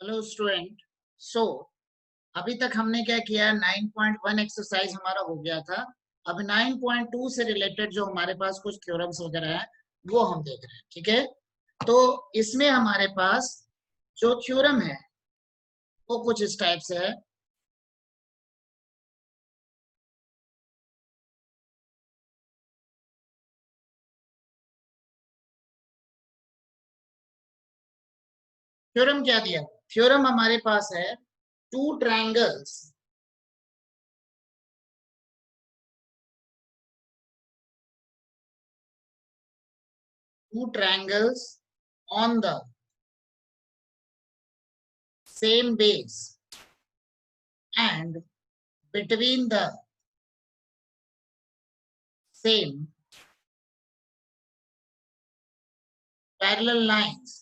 Hello student. सो अभी तक हमने क्या किया, 9.1 एक्सरसाइज हमारा हो गया था। अब 9.2 से रिलेटेड जो हमारे पास कुछ थ्योरम्स वगैरह है वो हम देख रहे हैं। ठीक है, तो इसमें हमारे पास जो थ्योरम है वो कुछ इस टाइप से है। थ्योरम क्या दिया? थ्योरम हमारे पास है two triangles on the same base and between the same parallel lines.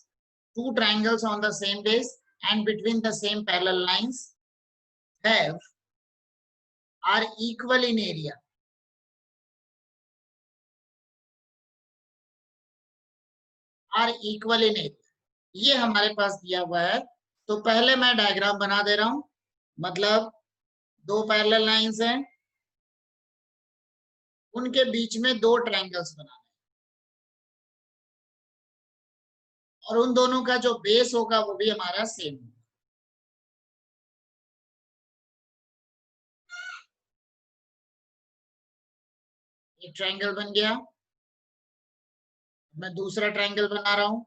Two triangles on the same base and between the same parallel lines are equal in area. ये हमारे पास दिया हुआ है। तो पहले मैं डायग्राम बना दे रहा हूं। मतलब दो पैरेलल लाइंस हैं, उनके बीच में दो ट्रायंगल्स बनाने और उन दोनों का जो बेस होगा वो भी हमारा सेम होगा। एक ट्रायंगल बन गया, मैं दूसरा ट्रायंगल बना रहा हूं।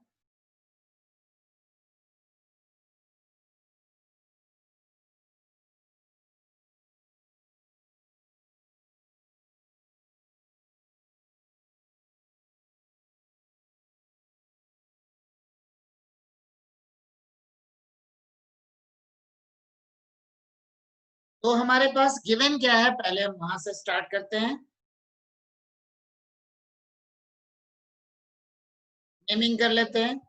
तो हमारे पास गिवन क्या है, पहले हम वहां से स्टार्ट करते हैं। नेमिंग कर लेते हैं,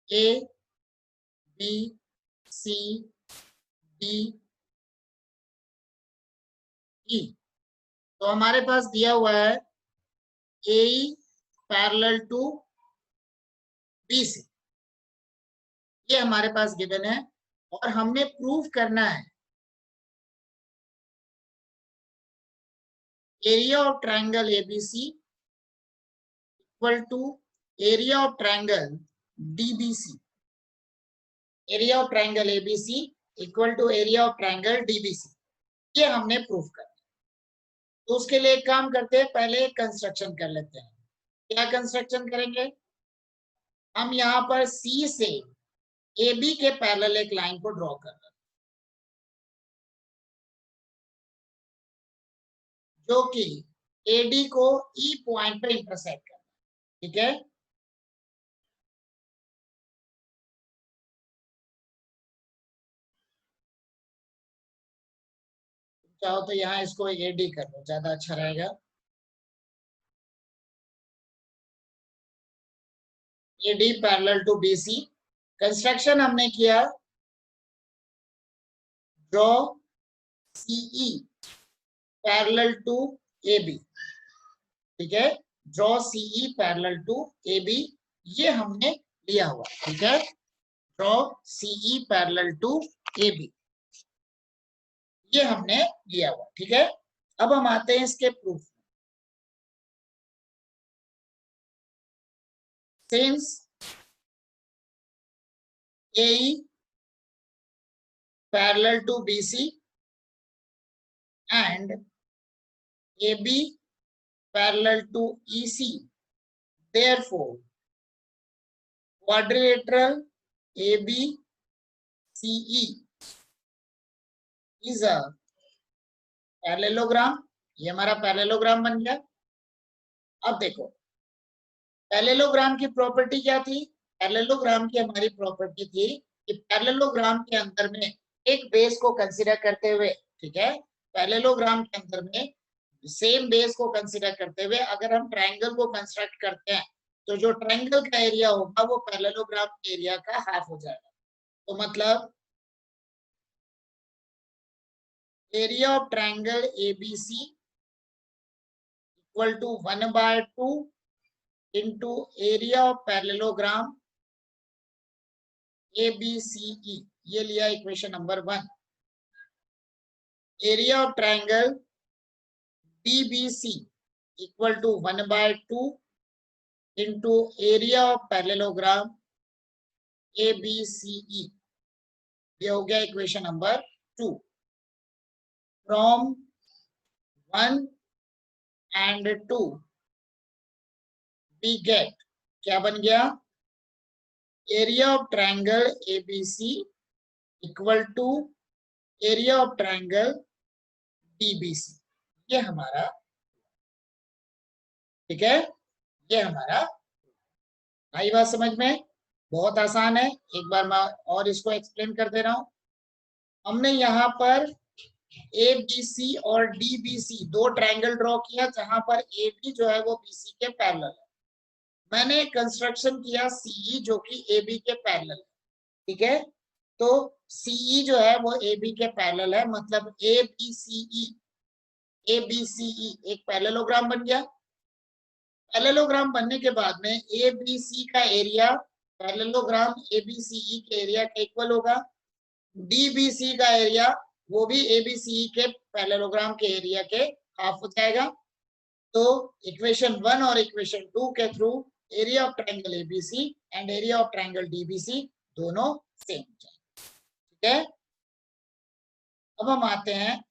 ए बी सी डी ई। तो हमारे पास दिया हुआ है ए पैरेलल टू बी सी, ये हमारे पास गिवन है और हमने प्रूव करना है area of triangle ABC equal to area of triangle DBC. Area of triangle ABC equal to area of triangle DBC, ये हमने प्रूव करना। तो उसके लिए एक काम करते हैं, पहले कंस्ट्रक्शन कर लेते हैं। क्या कंस्ट्रक्शन करेंगे? हम यहाँ पर सी से ए बी के पैरेलल एक लाइन को ड्रॉ कर रहे हैं जो कि एडी को ई पॉइंट पे इंटरसेक्ट कर रहा है। ठीक है, चाहो तो यहाँ इसको एडी कर लो, ज्यादा अच्छा रहेगा। AD parallel to BC. Construction हमने किया, draw CE parallel to AB। ठीक है, draw CE parallel to AB, ये हमने लिया हुआ। ठीक है, draw CE parallel to AB, ये हमने लिया हुआ। ठीक है, अब हम आते हैं इसके proof. Since AE parallel to BC and AB parallel to EC, therefore quadrilateral ABCE is a parallelogram। ये हमारा पैरेललोग्राम बन गया। अब देखो, पैरेललोग्राम की प्रॉपर्टी क्या थी? पैरेललोग्राम की हमारी प्रॉपर्टी थी कि पैरेललोग्राम के अंदर में एक बेस को कंसीडर करते हुए, ठीक है, पैरेललोग्राम के अंदर में सेम बेस को कंसीडर करते हुए अगर हम ट्रायंगल को कंस्ट्रक्ट करते हैं तो जो ट्रायंगल का एरिया होगा वो पैरेललोग्राम एरिया का हाफ हो जाएगा। तो मतलब area of triangle ABC equal to 1/2 into area of parallelogram ABCE, ये लिया equation number 1। Area of triangle DBC equal to 1/2 into area of parallelogram ABCE, ये हो गया equation number 2। From 1 and 2 we get, क्या बन गया, area of triangle ABC equal to area of triangle DBC। ये हमारा, ठीक है, ये हमारा। आई बात समझ में? बहुत आसान है। एक बार मैं और इसको एक्सप्लेन कर दे रहा हूं। हमने यहाँ पर ABC और DBC दो ट्रायंगल ड्रॉ किया, जहां पर AB जो है वो BC के पैरेलल है। मैंने कंस्ट्रक्शन किया CE जो कि AB के पैरेलल है, ठीक है। तो CE जो है वो AB के पैरेलल है, मतलब ABCE एक पैरेललोग्राम बन गया। पैरेललोग्राम बनने के बाद में ABC का एरिया पैरेललोग्राम ABCE के एरिया के इक्वल होगा। DBC का एरिया वो भी ABCE के पैरेललोग्राम के एरिया के हाफ हो जाएगा। तो इक्वेशन 1 और इक्वेशन 2 के through area of triangle ABC and area of triangle DBC दोनों सेम हो जाएंगे, ठीक है। अब हम आते हैं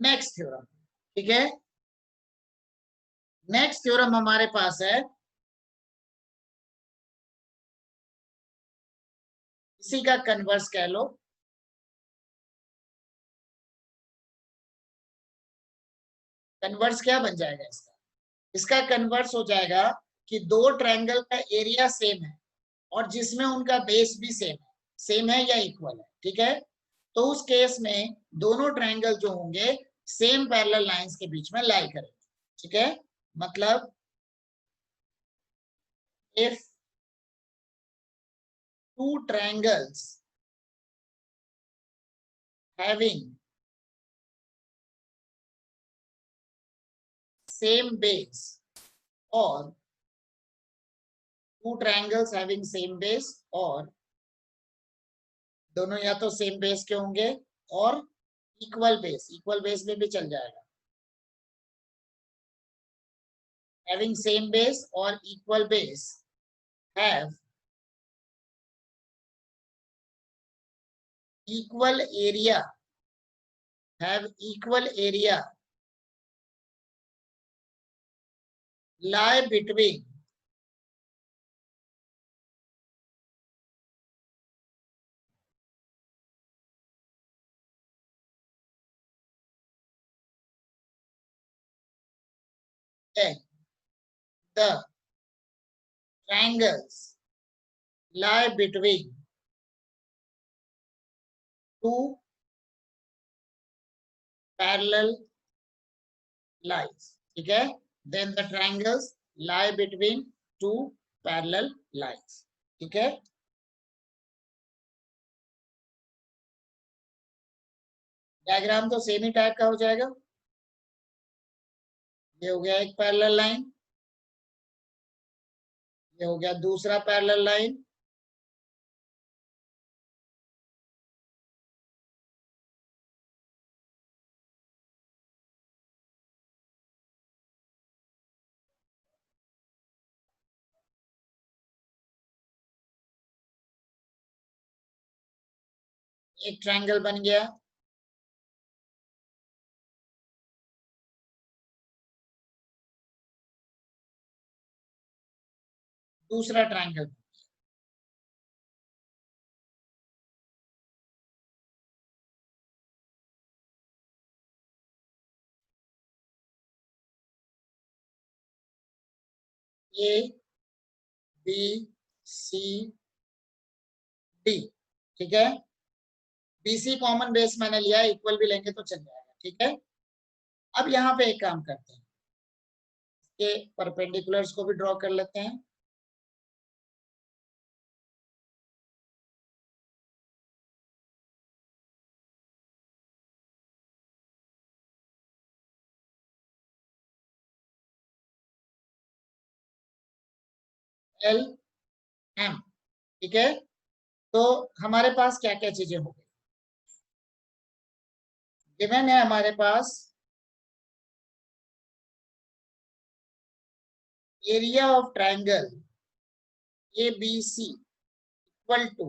नेक्स्ट थ्योरम, ठीक है। नेक्स्ट थ्योरम हमारे पास है, इसी का कन्वर्स कह लो। कन्वर्स क्या बन जाएगा इसका? इसका कन्वर्स हो जाएगा कि दो ट्रायंगल का एरिया सेम है और जिसमें उनका बेस भी सेम है या इक्वल है, ठीक है। तो उस केस में दोनों ट्रायंगल जो होंगे सेम पैरेलल लाइंस के बीच में लाई करेंगे, ठीक है। मतलब if two triangles having same base और two triangles having same base, और दोनों या तो सेम बेस के होंगे और इक्वल बेस में भी चल जाएगा। having same base or equal base have equal area lie between the triangles lie between two parallel lines, ठीक है। then the triangles lie between two parallel lines, ठीक है। डायग्राम तो सेम ही टाइप का हो जाएगा। ये हो गया एक पैरेलल लाइन, ये हो गया दूसरा पैरेलल लाइन, एक ट्रायंगल बन गया। दूसरा triangle, A B C D, ठीक है। BC कॉमन बेस मैंने लिया, इक्वल भी लेंगे तो चल जाएगा, ठीक है। अब यहाँ पे एक काम करते हैं, इसके परपेंडिकुलर्स को भी ड्रॉ कर लेते हैं। L M, ठीक है। तो हमारे पास क्या क्या चीजें हो गई? गिवन है हमारे पास area of triangle ABC equal to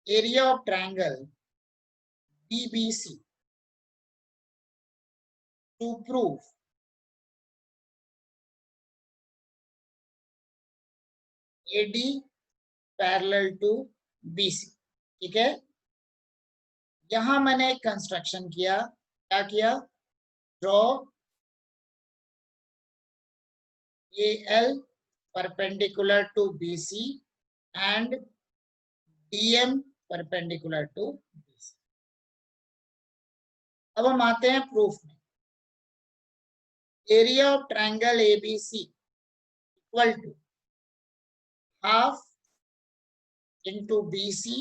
area of triangle DBC to prove AD parallel to BC। ठीक है, यहां मैंने एक कंस्ट्रक्शन किया। क्या किया? Draw AL perpendicular to BC and DM perpendicular to BC। अब हम आते हैं प्रूफ में। Area of triangle ABC equal to half into BC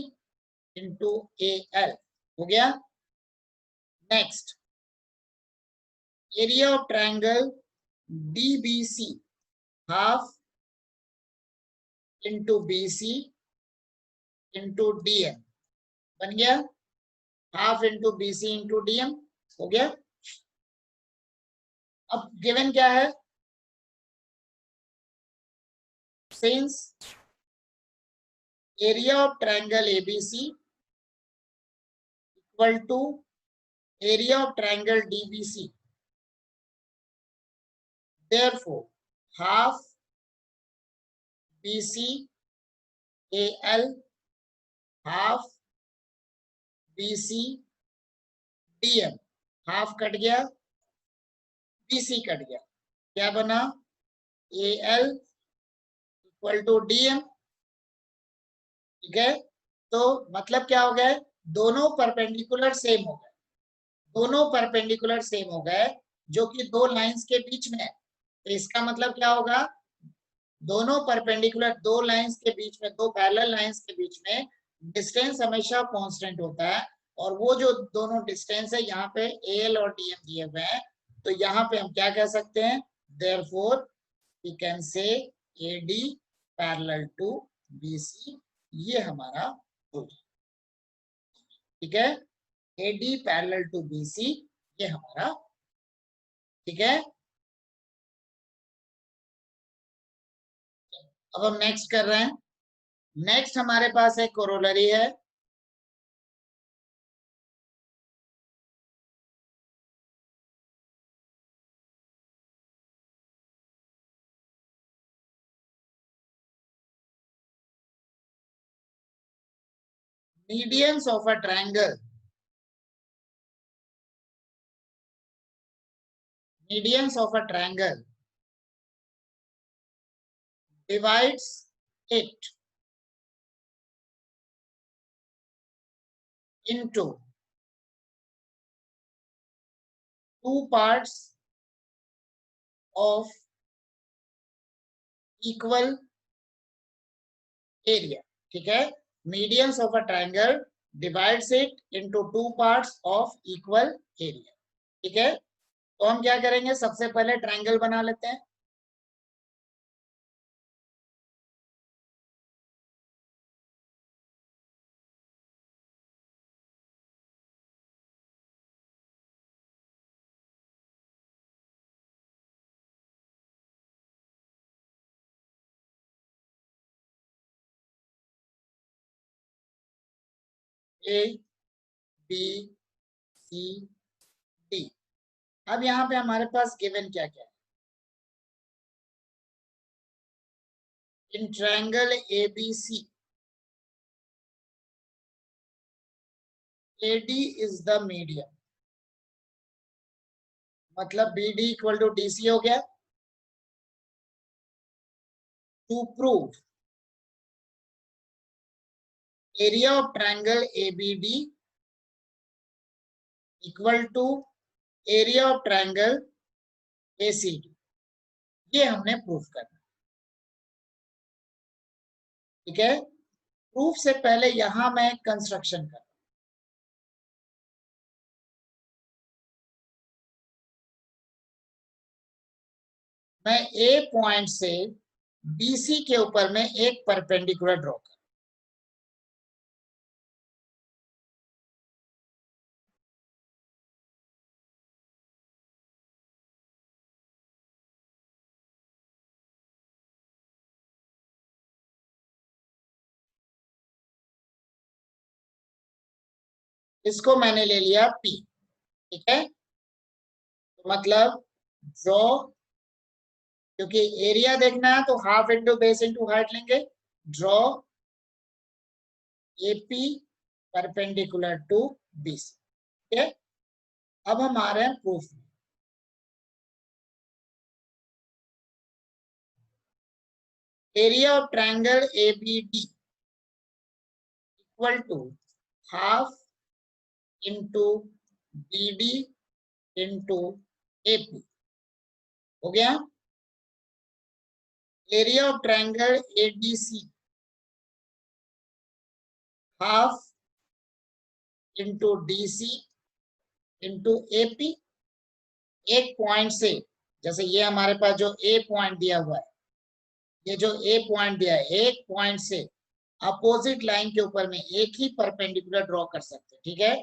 into AL हो गया। Next, area of triangle DBC half into BC into DM बन गया। Half into BC into DM हो गया। अब गिवन क्या है? Since area of triangle ABC equal to area of triangle DBC, therefore half BC AL half BC DM, half cut गया, BC cut गया, क्या बना? AL equal to DM। ठीक है, तो मतलब क्या हो गया? दोनों परपेंडिकुलर सेम हो गए, दोनों परपेंडिकुलर सेम हो गए, जो कि दो लाइंस के बीच में है। तो इसका मतलब क्या होगा? दोनों परपेंडिकुलर, दो लाइंस के बीच में, दो पैरेलल लाइंस के बीच में डिस्टेंस हमेशा कांस्टेंट होता है। और वो जो दोनों डिस्टेंस है, यहाँ पे AL और DM दिए हुए हैं, तो यहाँ पे हम क्या कह सकते हैं? therefore we can say AD parallel to BC, ये हमारा हो गया। ठीक है, AD पैरेलल टू BC ये हमारा। ठीक है, अब हम नेक्स्ट कर रहे हैं। नेक्स्ट हमारे पास एक कोरोलरी है। Medians of a triangle, medians of a triangle divides it into two parts of equal area। ठीक है, medians of a triangle divides it into two parts of equal area। ठीक है, तो हम क्या करेंगे? सबसे पहले ट्रायंगल बना लेते हैं। A B C D। अब यहाँ पे हमारे पास गिवन क्या क्या है? In triangle ABC AD is the median, मतलब BD इक्वल टू DC हो गया। To prove area of triangle ABD equal to area of triangle ACD, ये हमने प्रूफ करना। ठीक है, प्रूफ से पहले यहां मैं कंस्ट्रक्शन कर, मैं A पॉइंट से BC के ऊपर में एक परपेंडिकुलर ड्रॉ कर, इसको मैंने ले लिया P, ठीक है। तो मतलब ड्रॉ, क्योंकि एरिया देखना है तो half into base into height लेंगे। Draw AP perpendicular to BC, ठीक है। अब हम आ रहे हैं प्रूफ में। Area of triangle ABD equal to half into BD into AP, हो गया। Area of triangle ADC half into DC into AP। एक पॉइंट से, जैसे ये हमारे पास जो A पॉइंट दिया हुआ है, ये जो A पॉइंट दिया है, एक पॉइंट से अपोजिट लाइन के ऊपर में एक ही परपेंडिकुलर ड्रॉ कर सकते हैं, ठीक है।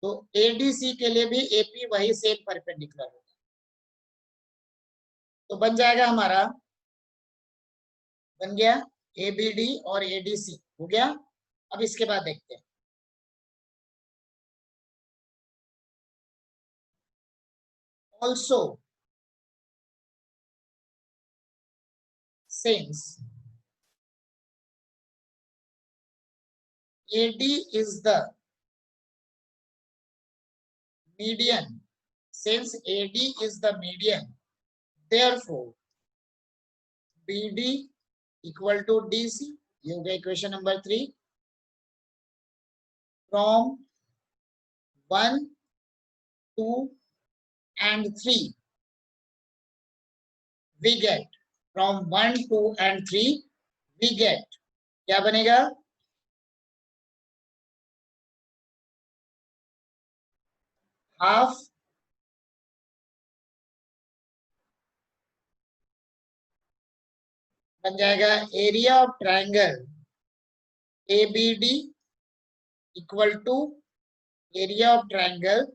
तो ADC के लिए भी AP वही सेम परपेंडिकुलर होगा। तो बन जाएगा हमारा, बन गया ABD और ADC, हो गया। अब इसके बाद देखते हैं also since AD is the median, since AD is the median, therefore BD equal to DC, ये हो गया equation number 3। From 1, 2 and 3 we get, from 1, 2 and 3 we get, क्या बनेगा, हाफ बन जाएगा area of triangle ABD equal to area of triangle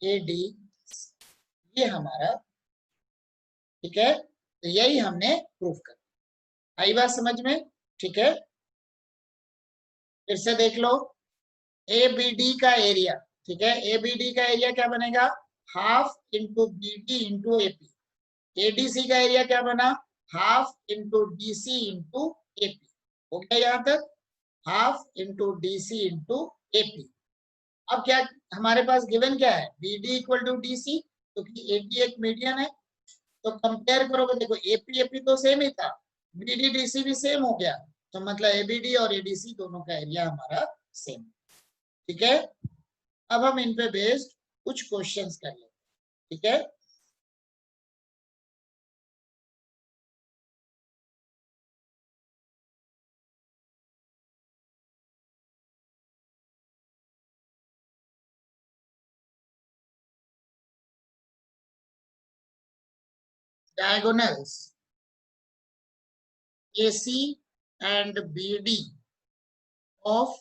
AD, ये हमारा, ठीक है। तो यही हमने प्रूफ कर, आई बात समझ में, ठीक है। फिर से देख लो, ABD का एरिया, ठीक है, ABD का एरिया क्या बनेगा, half into BD into AP। ADC का एरिया क्या बना, half into DC into AP, हो गया यहां तक, half into DC into AP। अब क्या हमारे पास गिवन क्या है, BD इक्वल टू DC, क्योंकि AD एक मीडियन है। तो कंपेयर करोगे, देखो AP AP तो सेम ही था, BD DC भी सेम हो गया, तो मतलब ABD और ADC दोनों का एरिया हमारा सेम, ठीक है। अब हम इन पे बेस्ड कुछ क्वेश्चंस कर लेंगे, ठीक है। Diagonals AC and BD of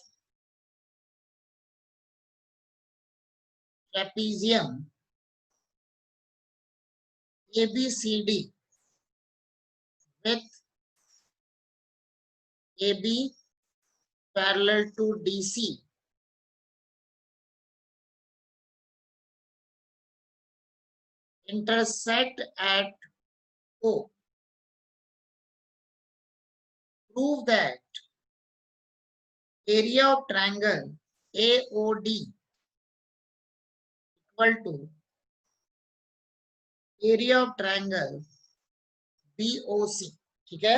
trapezium ABCD with AB parallel to DC intersect at O. Prove that area of triangle AOD equal to area of triangle BOC, ठीक है।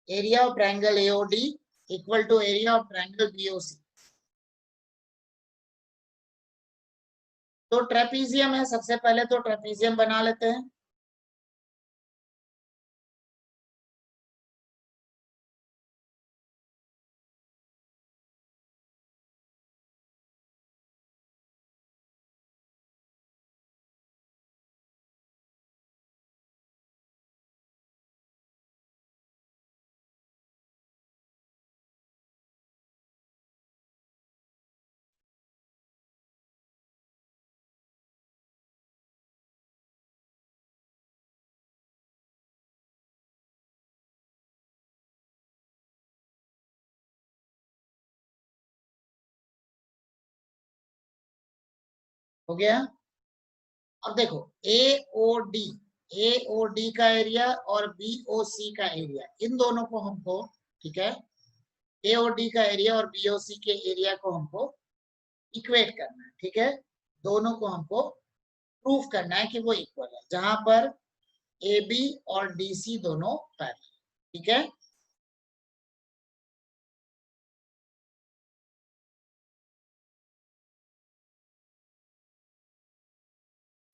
Area of triangle AOD equal to area of triangle BOC। तो trapezium है, सबसे पहले तो trapezium बना लेते हैं। हो गया। अब देखो एओडी का एरिया और बीओसी का एरिया, इन दोनों को हमको, ठीक है, एओडी का एरिया और बीओसी के एरिया को हमको इक्वेट करना है, ठीक है। दोनों को हमको प्रूफ करना है कि वो इक्वल है, जहां पर ए बी और डी सी दोनों पैरेलल, ठीक है।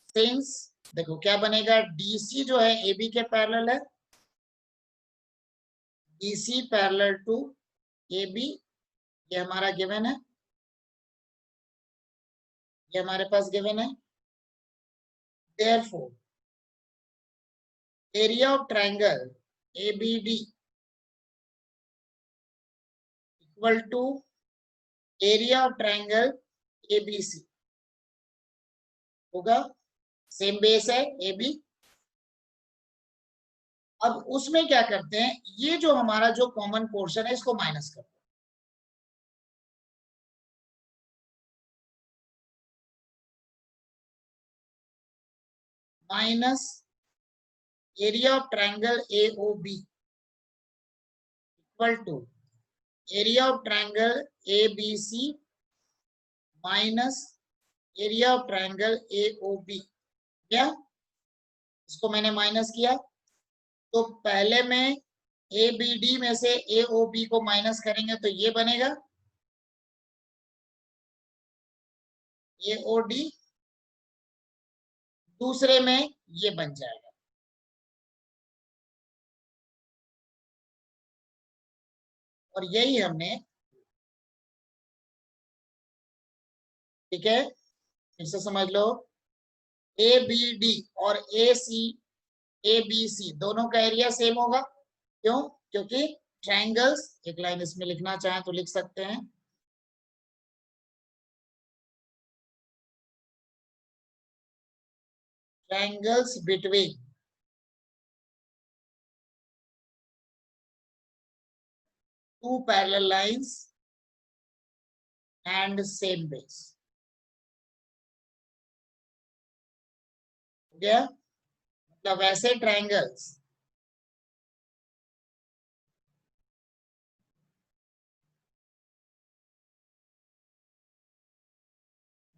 सिंस देखो क्या बनेगा, डीसी जो है ए बी के पैरेलल है, DC parallel to A B, ये हमारा गिवन है, ये हमारे पास गिवन है। Therefore area of triangle ABD equal to area of triangle ABC होगा, सेम बेस है ए बी। अब उसमें क्या करते हैं, ये जो हमारा जो कॉमन पोर्शन है इसको माइनस करते हैं, minus area of triangle AOB equal to area of triangle ABC minus area of triangle AOB. क्या, इसको मैंने माइनस किया, तो पहले में ए बी डी में से ए ओ बी को माइनस करेंगे तो ये बनेगा ए ओ डी, दूसरे में ये बन जाएगा, और यही हमने, ठीक है, फिर से समझ लो, ए बी डी और ए सी ए बी सी दोनों का एरिया सेम होगा, क्यों, क्योंकि ट्रायंगल्स, एक लाइन इसमें लिखना चाहें तो लिख सकते हैं, triangles between two parallel lines and same base. हो गया, मतलब ऐसे ट्रायंगल्स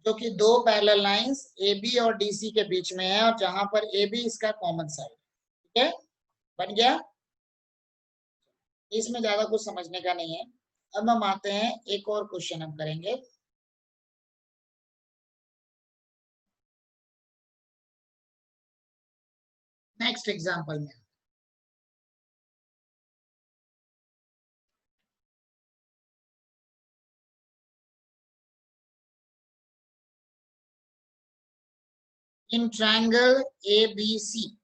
जो कि दो पैरेलल लाइंस ए बी और डी सी के बीच में है, और जहां पर ए बी इसका कॉमन साइड, ठीक है, बन गया। इसमें ज्यादा कुछ समझने का नहीं है। अब हम आते हैं, एक और क्वेश्चन हम करेंगे। नेक्स्ट एग्जांपल में इन triangle ABC,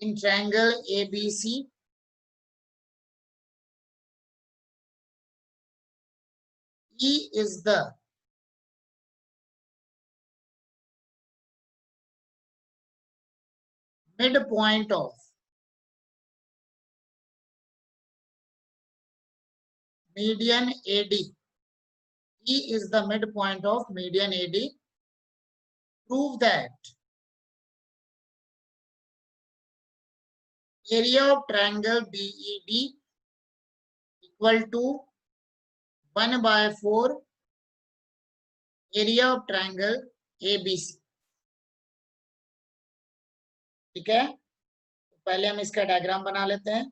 in triangle ABC, E is the midpoint of median AD. E is the midpoint of median AD. Prove that area of triangle BED equal to 1/4 area of triangle ABC. ठीक है, तो पहले हम इसका diagram बना लेते हैं।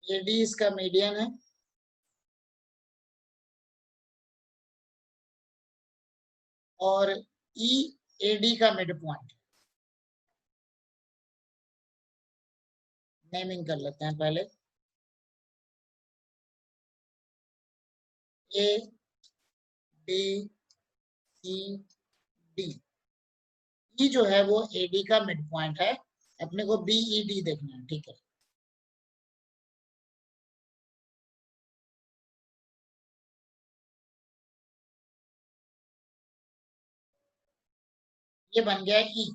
AD इसका मीडियन है, और E AD का मिड पॉइंट। नेमिंग कर लेते हैं पहले, A B C D। E जो है वो AD का मिड पॉइंट है, अपने को BED देखना है, ठीक है। ये बन गया E।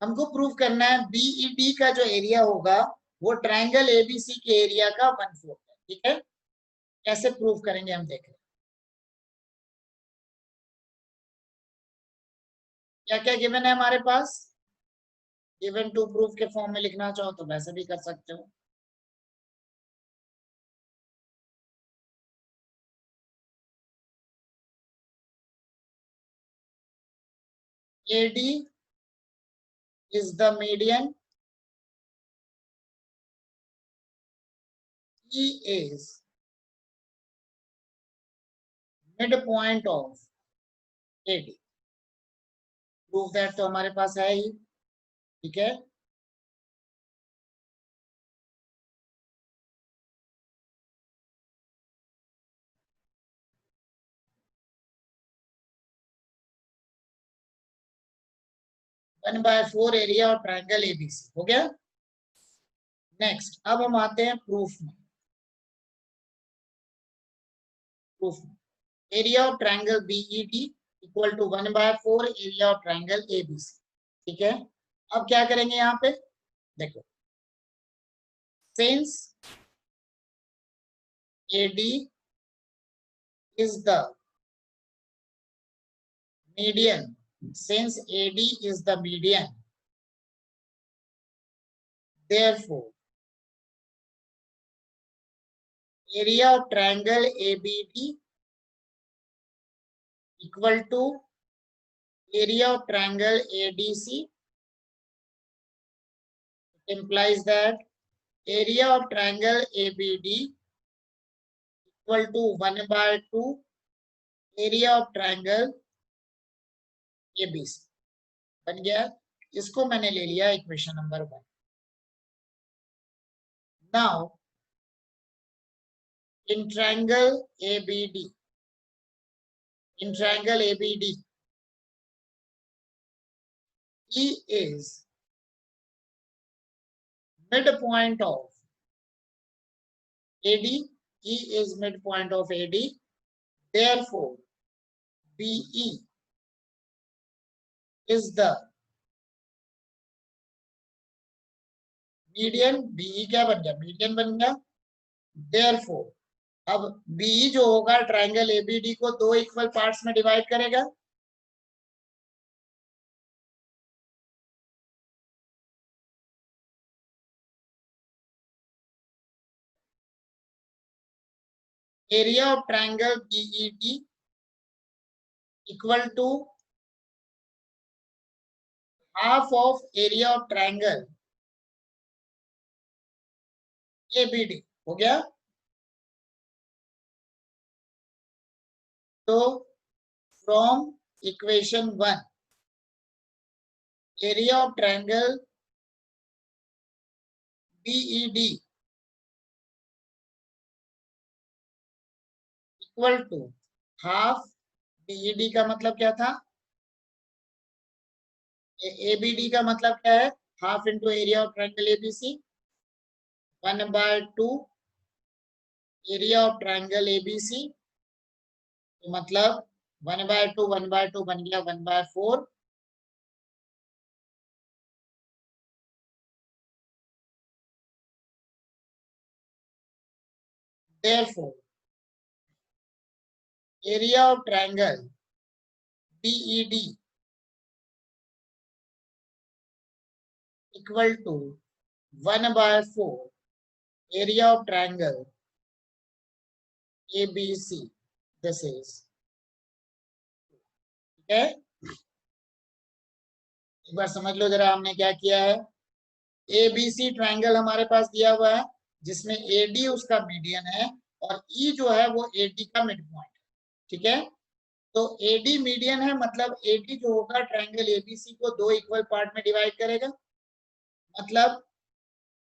हमको प्रूव करना है BED का जो एरिया होगा वो ट्रायंगल ABC के एरिया का 1/4 है, ठीक है। कैसे प्रूव करेंगे हम देख रहे हैं। क्या क्या गिवन है हमारे पास, गिवन टू प्रूफ के फॉर्म में लिखना चाहो तो वैसे भी कर सकते हो। AD is the median, E is midpoint of AD। Proof that तो हमारे पास है ही, ठीक है। वन बाय फोर एरिया और ट्रायंगल ABC हो गया। नेक्स्ट अब हम आते हैं प्रूफ में। Proof area of triangle BED equal to 1/4 area of triangle ABC, ठीक है। अब क्या करेंगे यहाँ पे, देखो, since AD is the median, since AD is the median, therefore area of triangle ABD equal to area of triangle ADC, implies that area of triangle ABD equal to 1/2 area of triangle ABC। बन गया, इसको मैंने ले लिया equation number 1। Now in triangle ABD, in triangle ABD, E is midpoint of AD, E is midpoint of AD, therefore BE is the median, BE क्या बन गया, median बन गया। therefore अब BE जो होगा ट्रायंगल ABD को दो इक्वल पार्ट्स में डिवाइड करेगा। Area of triangle BED equal to half of area of triangle ABD हो गया। तो from equation 1 area of triangle BED equal to half, BED का मतलब क्या था, ABD का मतलब क्या है, half into area of triangle ABC, 1/2 area of triangle ABC, तो मतलब 1/2 1/2 बन गया 1/4। therefore area of triangle BED equal to 1/4 area of triangle ABC, this is, ठीक है। एक बार समझ लो जरा हमने क्या किया है। ABC ट्रायंगल हमारे पास दिया हुआ है जिसमें AD उसका मीडियन है और E जो है वो AD का मिड पॉइंट, ठीक है। तो AD मीडियन है, मतलब AD जो होगा ट्रायंगल ABC को दो इक्वल पार्ट में डिवाइड करेगा। मतलब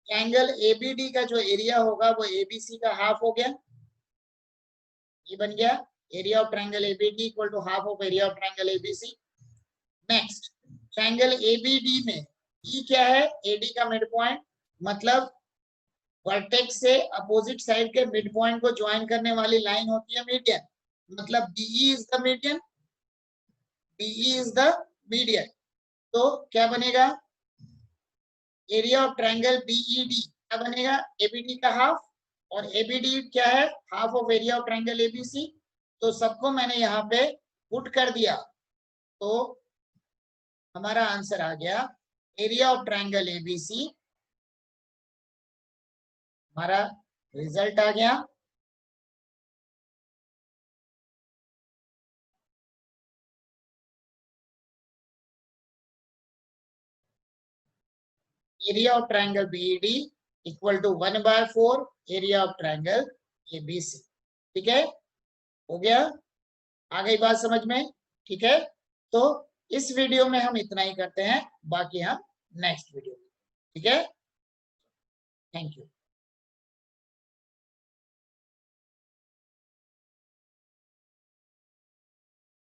ट्रायंगल ABD का जो एरिया होगा वो ABC का हाफ हो गया, ये बन गया area of triangle ABD equal to half of area of triangle ABC। Next triangle ABD में ई क्या है, एडी का मिड पॉइंट, मतलब वर्टेक्स से अपोजिट साइड के मिड पॉइंट को ज्वाइन करने वाली लाइन होती है मीडियन, मतलब BE is the median, BE is the median. तो क्या बनेगा, एरिया ऑफ ट्रायंगल बीईडी क्या बनेगा, एबीडी का हाफ, और एबीडी क्या है, half of area of triangle ABC. तो सबको मैंने यहाँ पे पुट कर दिया, तो हमारा आंसर आ गया एरिया ऑफ ट्रायंगल एबीसी, हमारा रिजल्ट आ गया। Area of triangle BED equal to 1/4 area of triangle ABC. ठीक है, हो गया, आ गई बात समझ में? ठीक है, तो इस वीडियो में हम इतना ही करते हैं, बाकी हम नेक्स्ट वीडियो में। ठीक है, थैंक यू।